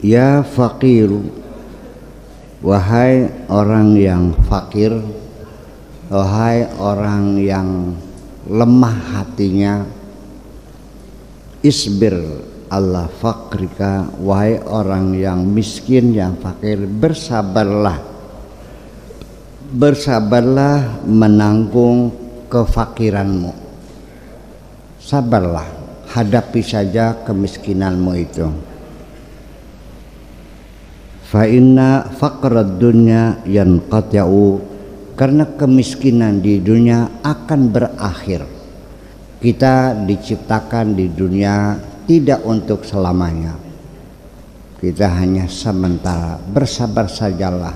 Ya faqiru, wahai orang yang fakir, wahai orang yang lemah hatinya, isbir ala fakrika, wahai orang yang miskin yang fakir, bersabarlah menanggung kefakiranmu. Sabarlah, hadapi saja kemiskinanmu itu. Fa inna faqrad dunya yanqati'u, karena kemiskinan di dunia akan berakhir. Kita diciptakan di dunia tidak untuk selamanya. Kita hanya sementara. Bersabar sajalah,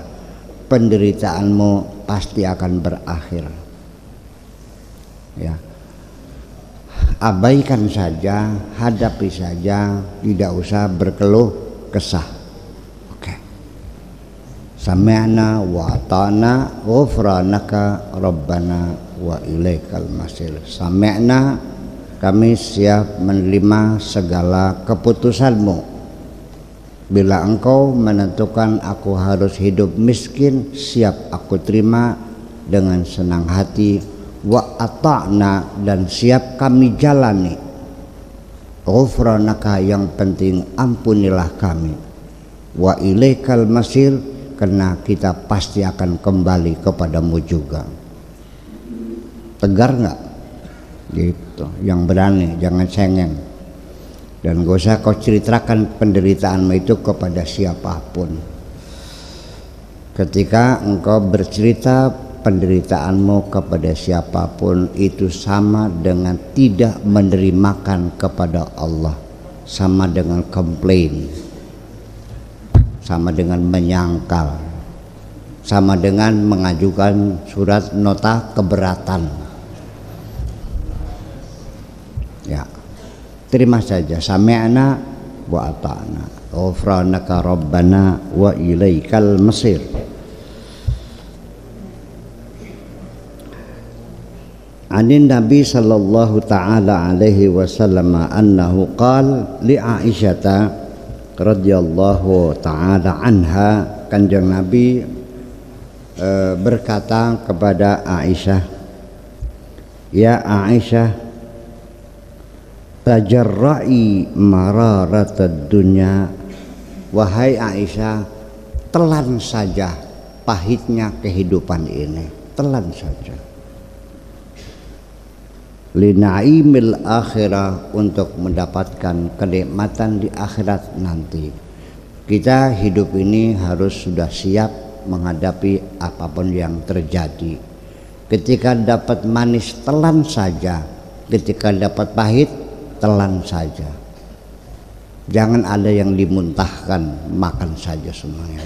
penderitaanmu pasti akan berakhir. Ya. Abaikan saja, hadapi saja, tidak usah berkeluh kesah. Sami'na wa ata'na ghufranaka rabbana wa ilaikal masir. Sami'na, kami siap menerima segala keputusanmu. Bila engkau menentukan aku harus hidup miskin, siap aku terima dengan senang hati. Wa ata'na, dan siap kami jalani. Ghufranaka, yang penting ampunilah kami. Wa ilaikal masir, karena kita pasti akan kembali kepadamu juga. Tegar nggak? Gitu. Yang berani, jangan cengeng. Dan gak usah kau ceritakan penderitaanmu itu kepada siapapun. Ketika engkau bercerita penderitaanmu kepada siapapun, itu sama dengan tidak menerimakan kepada Allah, sama dengan komplain, sama dengan menyangkal, sama dengan mengajukan surat nota keberatan. Ya, terima saja. Sami'na wa ata'na ghufranaka rabbana wa ilaikal masir. Anin Nabi sallallahu ta'ala alaihi wasallam annahu qala li Aisyata radhiyallahu ta'ala anha, Kanjeng Nabi berkata kepada Aisyah, ya Aisyah, tajarra'i mararatad dunya, wahai Aisyah, telan saja pahitnya kehidupan ini, telan saja. Linaimil akhirah, untuk mendapatkan kenikmatan di akhirat nanti. Kita hidup ini harus sudah siap menghadapi apapun yang terjadi. Ketika dapat manis, telan saja. Ketika dapat pahit, telan saja. Jangan ada yang dimuntahkan, makan saja semuanya.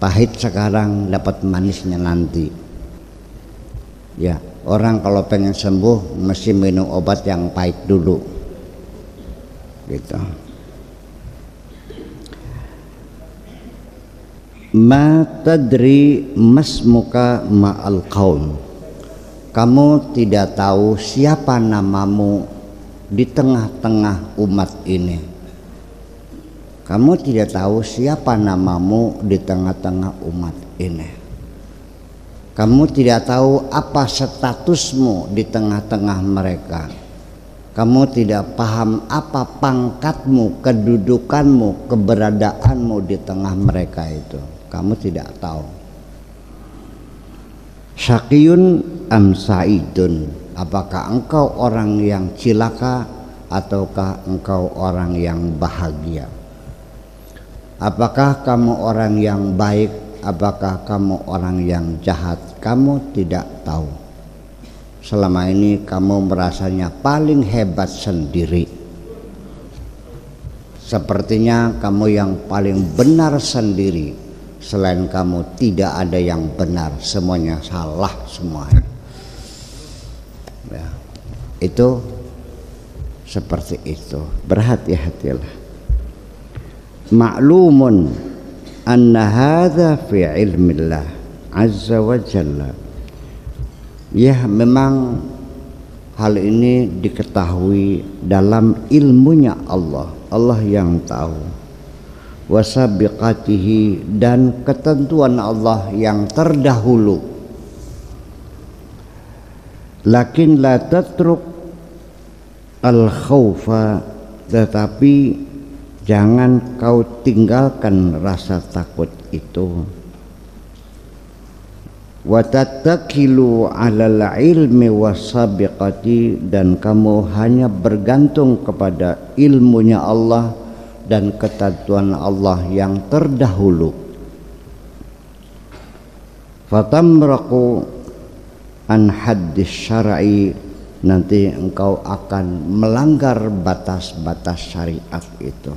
Pahit sekarang, dapat manisnya nanti. Ya, orang kalau pengen sembuh mesti minum obat yang pahit dulu, gitu. Ma tadri masmuka ma'al qaum, kamu tidak tahu siapa namamu di tengah-tengah umat ini. Kamu tidak tahu siapa namamu di tengah-tengah umat ini. Kamu tidak tahu apa statusmu di tengah-tengah mereka. Kamu tidak paham apa pangkatmu, kedudukanmu, keberadaanmu di tengah mereka itu. Kamu tidak tahu. Syaqiyun am sa'idun, apakah engkau orang yang cilaka ataukah engkau orang yang bahagia? Apakah kamu orang yang baik, apakah kamu orang yang jahat? Kamu tidak tahu. Selama ini kamu merasanya paling hebat sendiri. Sepertinya kamu yang paling benar sendiri. Selain kamu tidak ada yang benar, semuanya salah semuanya. Ya, itu seperti itu. Berhati-hatilah. Ma'lumun anna hadza fi ilmillah azza wa jalla. Ya, memang hal ini diketahui dalam ilmunya Allah. Allah yang tahu. wasabiqatihi, dan ketentuan Allah yang terdahulu. Lakin la tatruk al khaufa, tetapi jangan kau tinggalkan rasa takut itu. Wa tattakilu 'alal ilmi wasabiqati, dan kamu hanya bergantung kepada ilmunya Allah dan ketentuan Allah yang terdahulu. Fatamraqu an haddis syar'i, nanti engkau akan melanggar batas-batas syariat itu.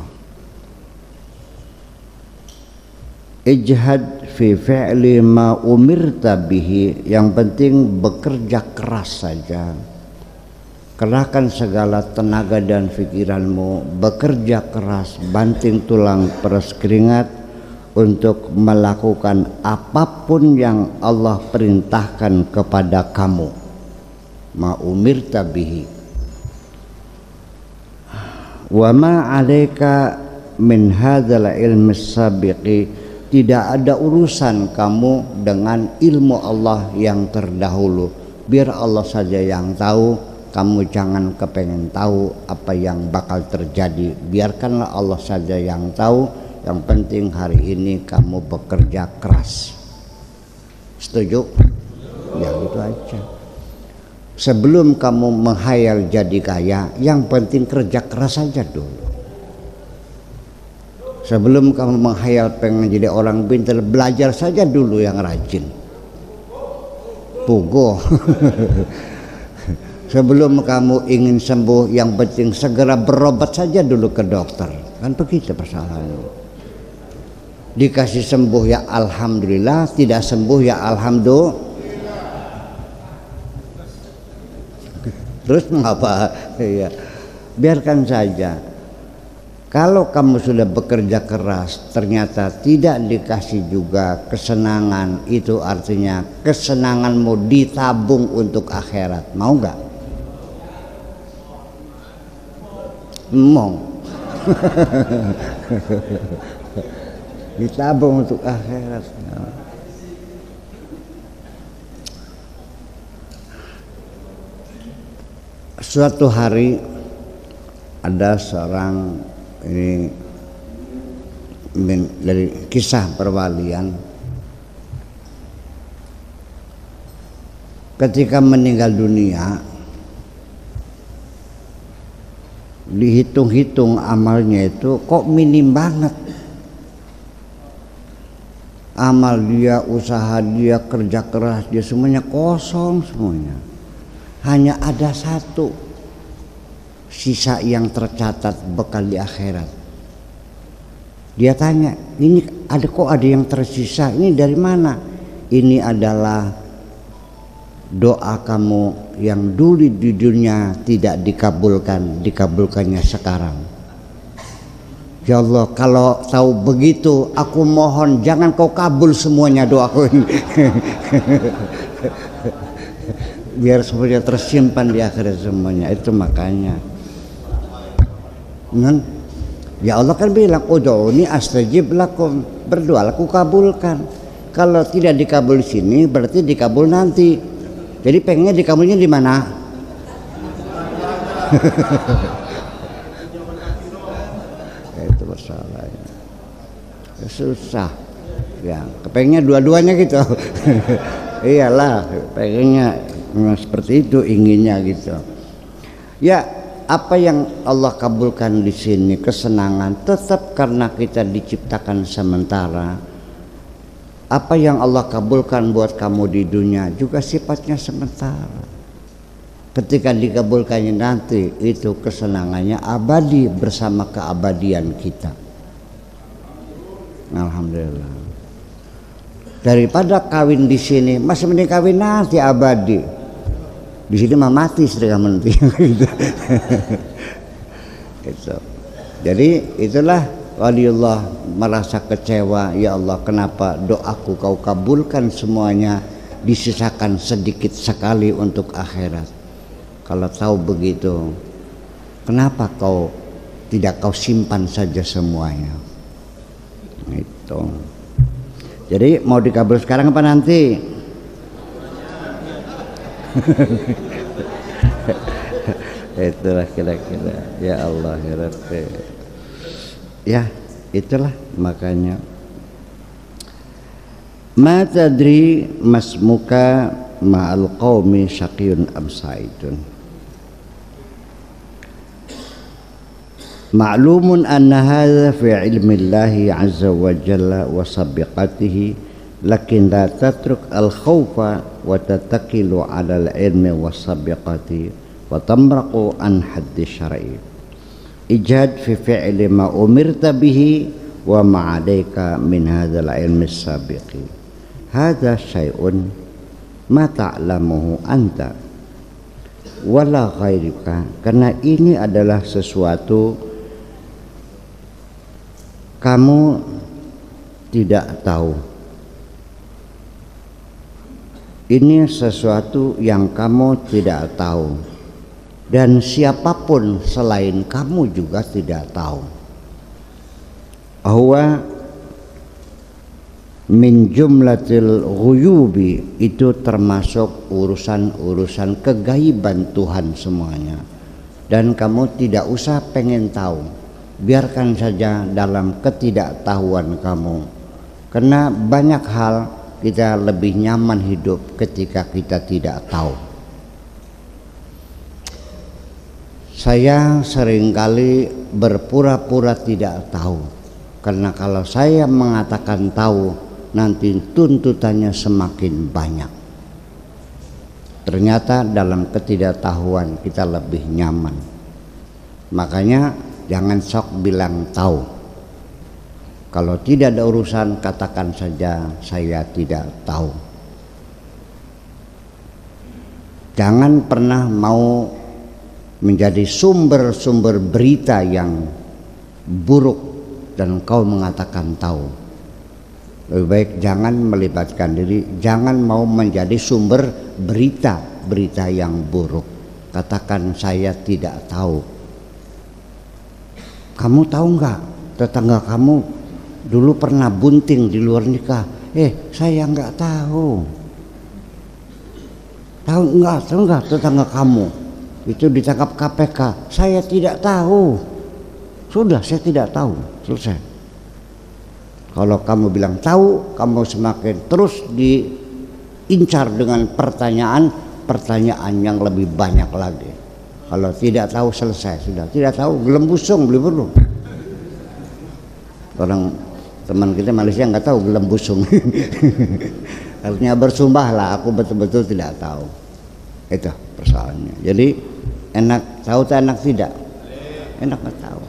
Ijhad fi fi'li ma umirta bihi, yang penting bekerja keras saja. Kerahkan segala tenaga dan pikiranmu, bekerja keras, banting tulang peres keringat untuk melakukan apapun yang Allah perintahkan kepada kamu. Ma umirta bihi. Wa ma 'alaika min hadzal ilmi sabiqi, tidak ada urusan kamu dengan ilmu Allah yang terdahulu. Biar Allah saja yang tahu, kamu jangan kepengen tahu apa yang bakal terjadi. Biarkanlah Allah saja yang tahu. Yang penting hari ini kamu bekerja keras. Setuju? Ya itu aja. Sebelum kamu menghayal jadi kaya, yang penting kerja keras saja dulu. Sebelum kamu menghayal pengen jadi orang pintar, belajar saja dulu yang rajin. Pugo. Sebelum kamu ingin sembuh, yang penting segera berobat saja dulu ke dokter. Kan begitu persoalannya. Dikasih sembuh ya alhamdulillah, tidak sembuh ya alhamdulillah. Terus mengapa? Ya, biarkan saja. Kalau kamu sudah bekerja keras ternyata tidak dikasih juga kesenangan, itu artinya kesenanganmu ditabung untuk akhirat. Mau nggak? Mau. Ditabung untuk akhirat. Suatu hari ada seorang, ini dari kisah perwalian, ketika meninggal dunia dihitung-hitung amalnya itu kok minim banget. Amal dia, usaha dia, kerja keras dia, semuanya kosong semuanya. Hanya ada satu sisa yang tercatat bekal di akhirat. Dia tanya, ini ada yang tersisa, ini dari mana? Ini adalah doa kamu yang dulu di dunia tidak dikabulkan, dikabulkannya sekarang. Ya Allah, kalau tahu begitu, aku mohon jangan kau kabul semuanya doaku ini. Biar semuanya tersimpan di akhirat semuanya. Itu makanya. Ya Allah kan bilang, ud'uni astajib lakum, berdoa aku kabulkan. Kalau tidak dikabul sini, berarti dikabul nanti. Jadi pengennya dikabulnya di mana? Itu masalahnya. Susah. Ya, kepengennya dua-duanya gitu. Iyalah, pengennya seperti itu, inginnya gitu. Ya, apa yang Allah kabulkan di sini kesenangan tetap karena kita diciptakan sementara. Apa yang Allah kabulkan buat kamu di dunia juga sifatnya sementara. Ketika dikabulkannya nanti, itu kesenangannya abadi bersama keabadian kita. Alhamdulillah. Daripada kawin di sini, masih mending kawin nanti abadi. Di sini mah mati sedekah menti. Gitu. Gitu. Jadi itulah waliullah merasa kecewa, ya Allah kenapa doaku kau kabulkan semuanya, disisakan sedikit sekali untuk akhirat. Kalau tahu begitu, kenapa kau tidak kau simpan saja semuanya? Itu. Jadi mau dikabul sekarang apa nanti? Itulah kira-kira. Ya Allah ya Rabbi. Ya itulah makanya. Ma tadri masmuka ma'al qaumi syaqiyun am sa'idun. Ma'lumun anna hadha fi ilmi Allah azza wa jalla wa sabiqatihi, lakin la tatruk al khawfa wa tatakilu ala al ilmi wa sabiqati wa tamraqu an haddi syar'i. Ijad fi fi'li ma umirta bihi wa ma 'alaika min hadzal ilmi sabiqi. Hadza syai'un ma ta'lamuhu anta wala ghairuka, karena ini adalah sesuatu kamu tidak tahu. Ini sesuatu yang kamu tidak tahu, dan siapapun selain kamu juga tidak tahu. Ahwa min jumlatil ghuyubi, itu termasuk urusan-urusan kegaiban Tuhan semuanya, dan kamu tidak usah pengen tahu. Biarkan saja dalam ketidaktahuan kamu, karena banyak hal kita lebih nyaman hidup ketika kita tidak tahu. Saya seringkali berpura-pura tidak tahu, karena kalau saya mengatakan tahu, nanti tuntutannya semakin banyak. Ternyata dalam ketidaktahuan kita lebih nyaman. Makanya jangan sok bilang tahu. Kalau tidak ada urusan, katakan saja saya tidak tahu. Jangan pernah mau menjadi sumber-sumber berita yang buruk dan kau mengatakan tahu. Lebih baik jangan melibatkan diri, jangan mau menjadi sumber berita yang buruk. Katakan saya tidak tahu. Kamu tahu nggak, tetangga kamu dulu pernah bunting di luar nikah? Saya nggak tahu. Tahu nggak tetangga kamu itu ditangkap KPK? Saya tidak tahu. Sudah, saya tidak tahu. Selesai. Kalau kamu bilang tahu, kamu semakin terus diincar dengan pertanyaan yang lebih banyak lagi. Kalau tidak tahu, selesai sudah. Tidak tahu, gelem busung beli perlu. Orang teman kita Malaysia nggak tahu gelem busung. Artinya bersumpahlah, aku betul-betul tidak tahu. Itu persoalannya. Jadi enak tahu tak enak tidak? Enak nggak tahu.